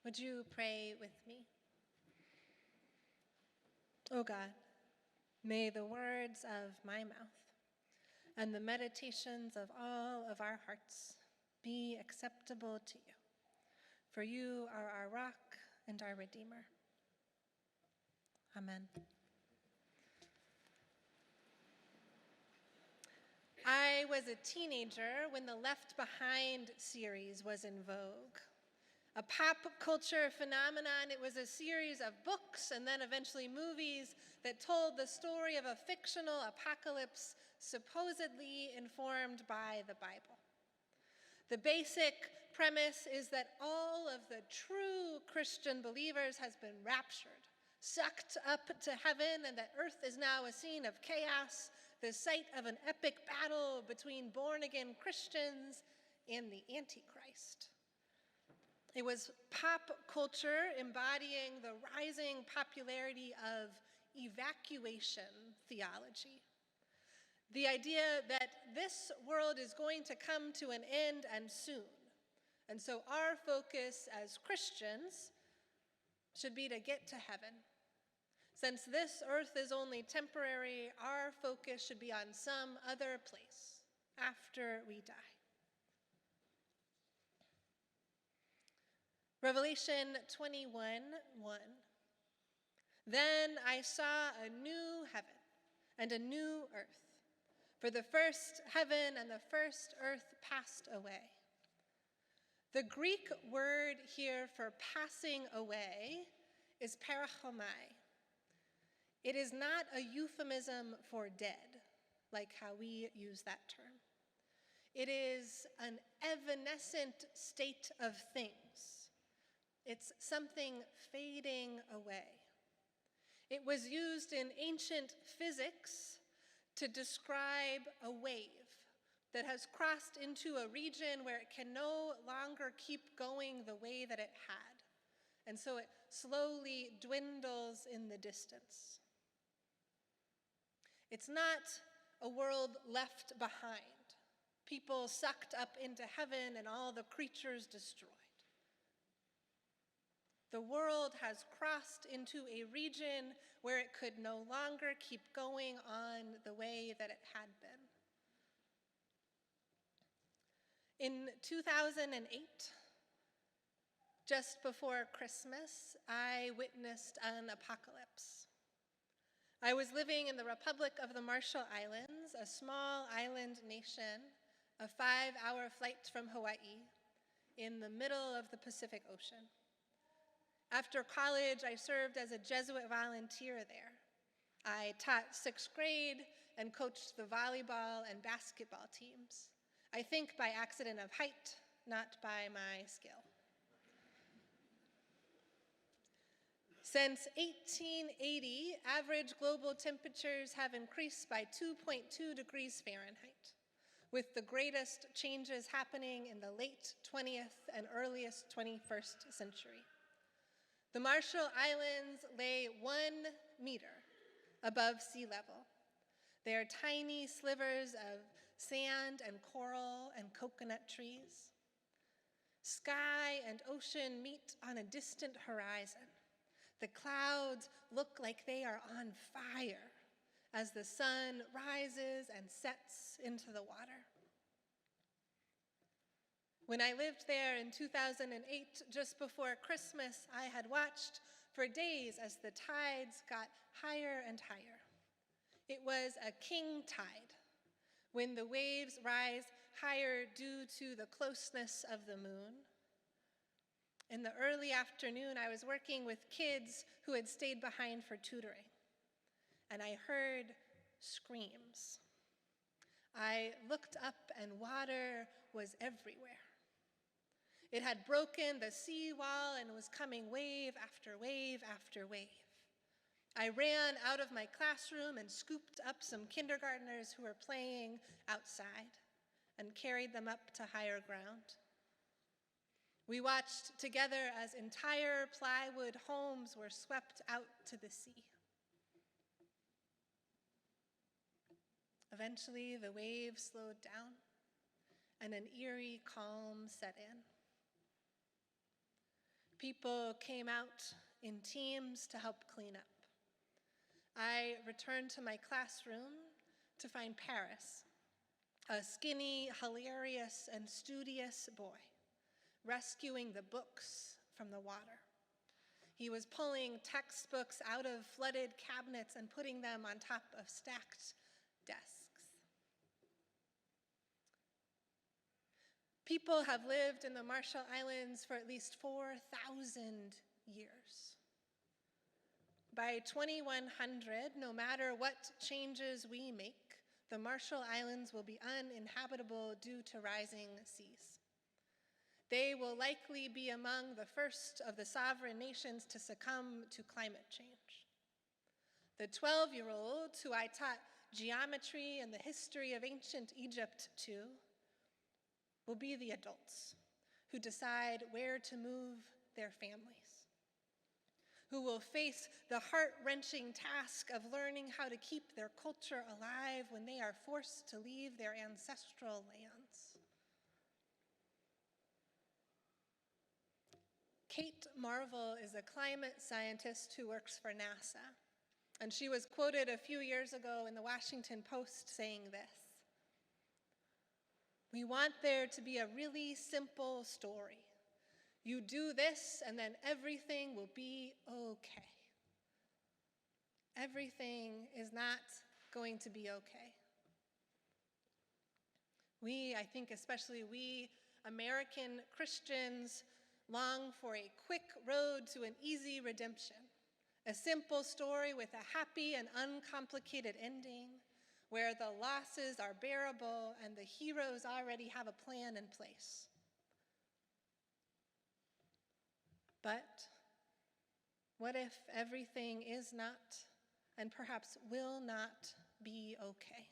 Would you pray with me? O God, may the words of my mouth and the meditations of all of our hearts be acceptable to you, for you are our rock and our Redeemer. Amen. I was a teenager when the Left Behind series was in vogue. A pop culture phenomenon, it was a series of books and then eventually movies that told the story of a fictional apocalypse supposedly informed by the Bible. The basic premise is that all of the true Christian believers has been raptured, sucked up to heaven, and that earth is now a scene of chaos, the site of an epic battle between born-again Christians and the Antichrist. It was pop culture embodying the rising popularity of evacuation theology. The idea that this world is going to come to an end and soon. And so our focus as Christians should be to get to heaven. Since this earth is only temporary, our focus should be on some other place after we die. Revelation 21:1. Then I saw a new heaven and a new earth, for the first heaven and the first earth passed away. The Greek word here for passing away is parachomai. It is not a euphemism for dead, like how we use that term. It is an evanescent state of things. It's something fading away. It was used in ancient physics to describe a wave that has crossed into a region where it can no longer keep going the way that it had. And so it slowly dwindles in the distance. It's not a world left behind, people sucked up into heaven and all the creatures destroyed. The world has crossed into a region where it could no longer keep going on the way that it had been. In 2008, just before Christmas, I witnessed an apocalypse. I was living in the Republic of the Marshall Islands, a small island nation, a 5-hour flight from Hawaii, in the middle of the Pacific Ocean. After college, I served as a Jesuit volunteer there. I taught 6th grade and coached the volleyball and basketball teams. I think by accident of height, not by my skill. Since 1880, average global temperatures have increased by 2.2 degrees Fahrenheit, with the greatest changes happening in the late 20th and earliest 21st century. The Marshall Islands lay 1 meter above sea level. They are tiny slivers of sand and coral and coconut trees. Sky and ocean meet on a distant horizon. The clouds look like they are on fire as the sun rises and sets into the water. When I lived there in 2008, just before Christmas, I had watched for days as the tides got higher and higher. It was a king tide, when the waves rise higher due to the closeness of the moon. In the early afternoon, I was working with kids who had stayed behind for tutoring, and I heard screams. I looked up and water was everywhere. It had broken the seawall and was coming wave after wave after wave. I ran out of my classroom and scooped up some kindergartners who were playing outside and carried them up to higher ground. We watched together as entire plywood homes were swept out to the sea. Eventually, the waves slowed down and an eerie calm set in. People came out in teams to help clean up. I returned to my classroom to find Paris, a skinny, hilarious, and studious boy, rescuing the books from the water. He was pulling textbooks out of flooded cabinets and putting them on top of stacked desks. People have lived in the Marshall Islands for at least 4,000 years. By 2100, no matter what changes we make, the Marshall Islands will be uninhabitable due to rising seas. They will likely be among the first of the sovereign nations to succumb to climate change. The 12-year-olds who I taught geometry and the history of ancient Egypt to will be the adults who decide where to move their families, who will face the heart-wrenching task of learning how to keep their culture alive when they are forced to leave their ancestral lands. Kate Marvel is a climate scientist who works for NASA, and she was quoted a few years ago in the Washington Post saying this: "We want there to be a really simple story. You do this, and then everything will be okay." Everything is not going to be okay. We, I think especially we American Christians, long for a quick road to an easy redemption, a simple story with a happy and uncomplicated ending, where the losses are bearable and the heroes already have a plan in place. But what if everything is not, and perhaps will not, be okay?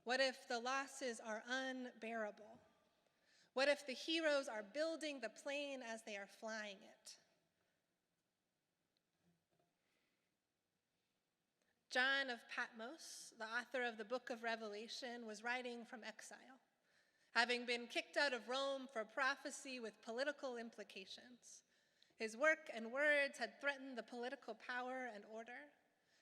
What if the losses are unbearable? What if the heroes are building the plane as they are flying it? John of Patmos, the author of the book of Revelation, was writing from exile, having been kicked out of Rome for prophecy with political implications. His work and words had threatened the political power and order,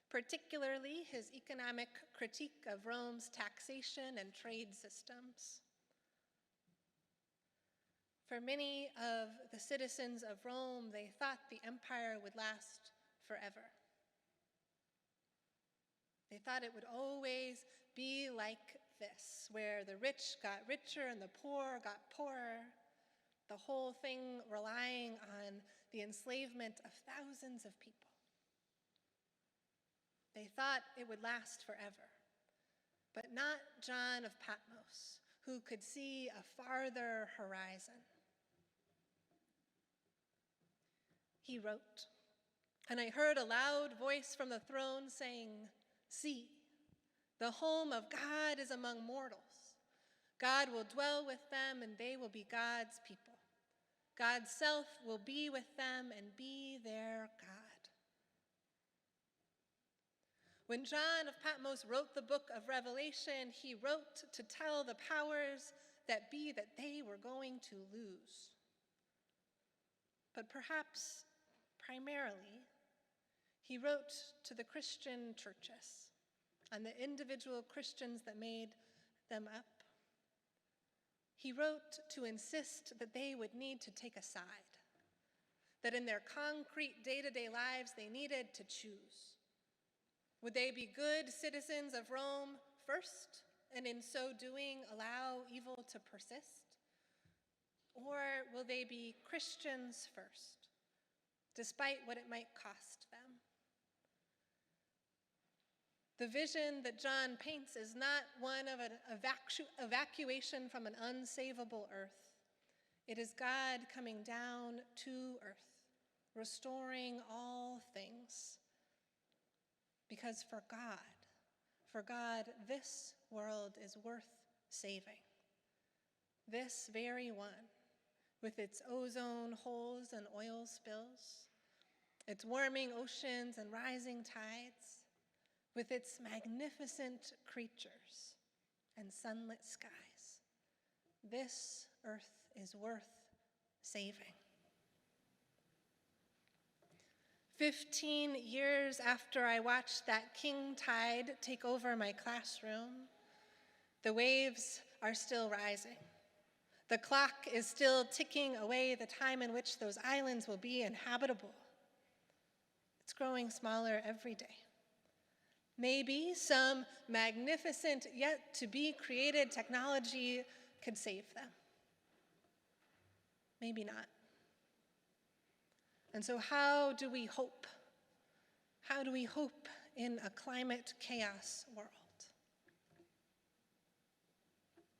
particularly his economic critique of Rome's taxation and trade systems. For many of the citizens of Rome, they thought the empire would last forever. They thought it would always be like this, where the rich got richer and the poor got poorer, the whole thing relying on the enslavement of thousands of people. They thought it would last forever, but not John of Patmos, who could see a farther horizon. He wrote, "And I heard a loud voice from the throne saying, 'See, the home of God is among mortals. God will dwell with them, and they will be God's people. God's self will be with them and be their God.'" When John of Patmos wrote the book of Revelation, he wrote to tell the powers that be that they were going to lose. But perhaps primarily, he wrote to the Christian churches and the individual Christians that made them up. He wrote to insist that they would need to take a side, that in their concrete day-to-day lives they needed to choose. Would they be good citizens of Rome first, and in so doing allow evil to persist? Or will they be Christians first, despite what it might cost them? The vision that John paints is not one of an evacuation from an unsavable earth. It is God coming down to earth, restoring all things. Because for God, this world is worth saving. This very one, with its ozone holes and oil spills, its warming oceans and rising tides, with its magnificent creatures and sunlit skies. This earth is worth saving. 15 years after I watched that king tide take over my classroom, the waves are still rising. The clock is still ticking away the time in which those islands will be inhabitable. It's growing smaller every day. Maybe some magnificent yet to be created technology could save them. Maybe not. And so how do we hope? How do we hope in a climate chaos world?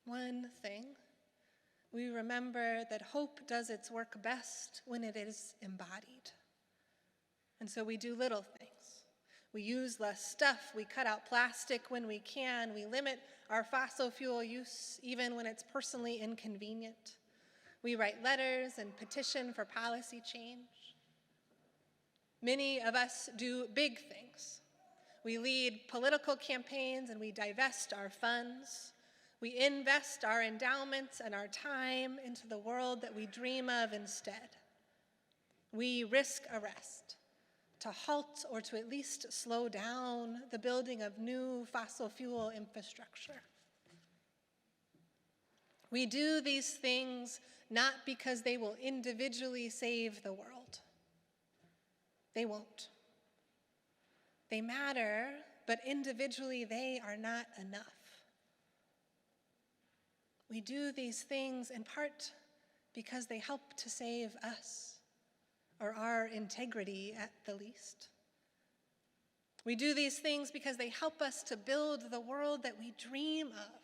One thing, we remember that hope does its work best when it is embodied. And so we do little things. We use less stuff, we cut out plastic when we can, we limit our fossil fuel use even when it's personally inconvenient. We write letters and petition for policy change. Many of us do big things. We lead political campaigns and we divest our funds. We invest our endowments and our time into the world that we dream of instead. We risk arrest to halt or to at least slow down the building of new fossil fuel infrastructure. We do these things not because they will individually save the world. They won't. They matter, but individually they are not enough. We do these things in part because they help to save us, or our integrity at the least. We do these things because they help us to build the world that we dream of,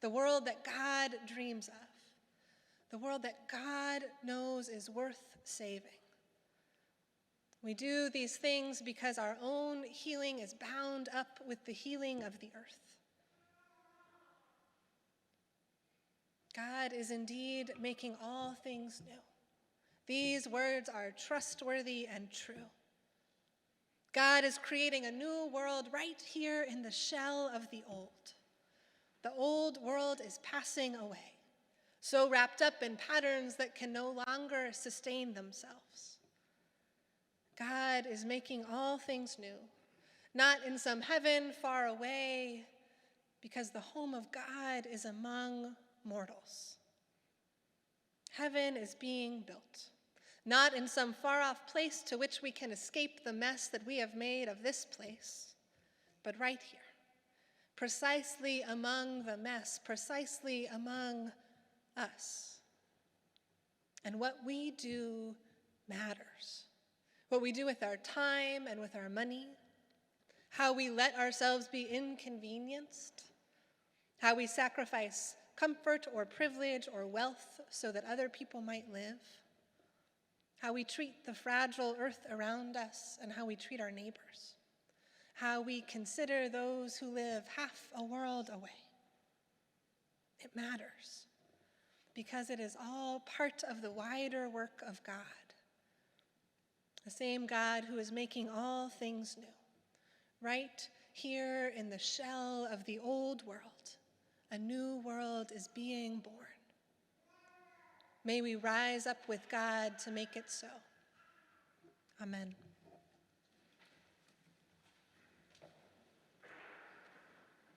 the world that God dreams of, the world that God knows is worth saving. We do these things because our own healing is bound up with the healing of the earth. God is indeed making all things new. These words are trustworthy and true. God is creating a new world right here in the shell of the old. The old world is passing away, so wrapped up in patterns that can no longer sustain themselves. God is making all things new, not in some heaven far away, because the home of God is among mortals. Heaven is being built, not in some far-off place to which we can escape the mess that we have made of this place, but right here, precisely among the mess, precisely among us. And what we do matters. What we do with our time and with our money, how we let ourselves be inconvenienced, how we sacrifice comfort or privilege or wealth so that other people might live, how we treat the fragile earth around us and how we treat our neighbors, how we consider those who live half a world away. It matters because it is all part of the wider work of God, the same God who is making all things new, right here in the shell of the old world. A new world is being born. May we rise up with God to make it so. Amen.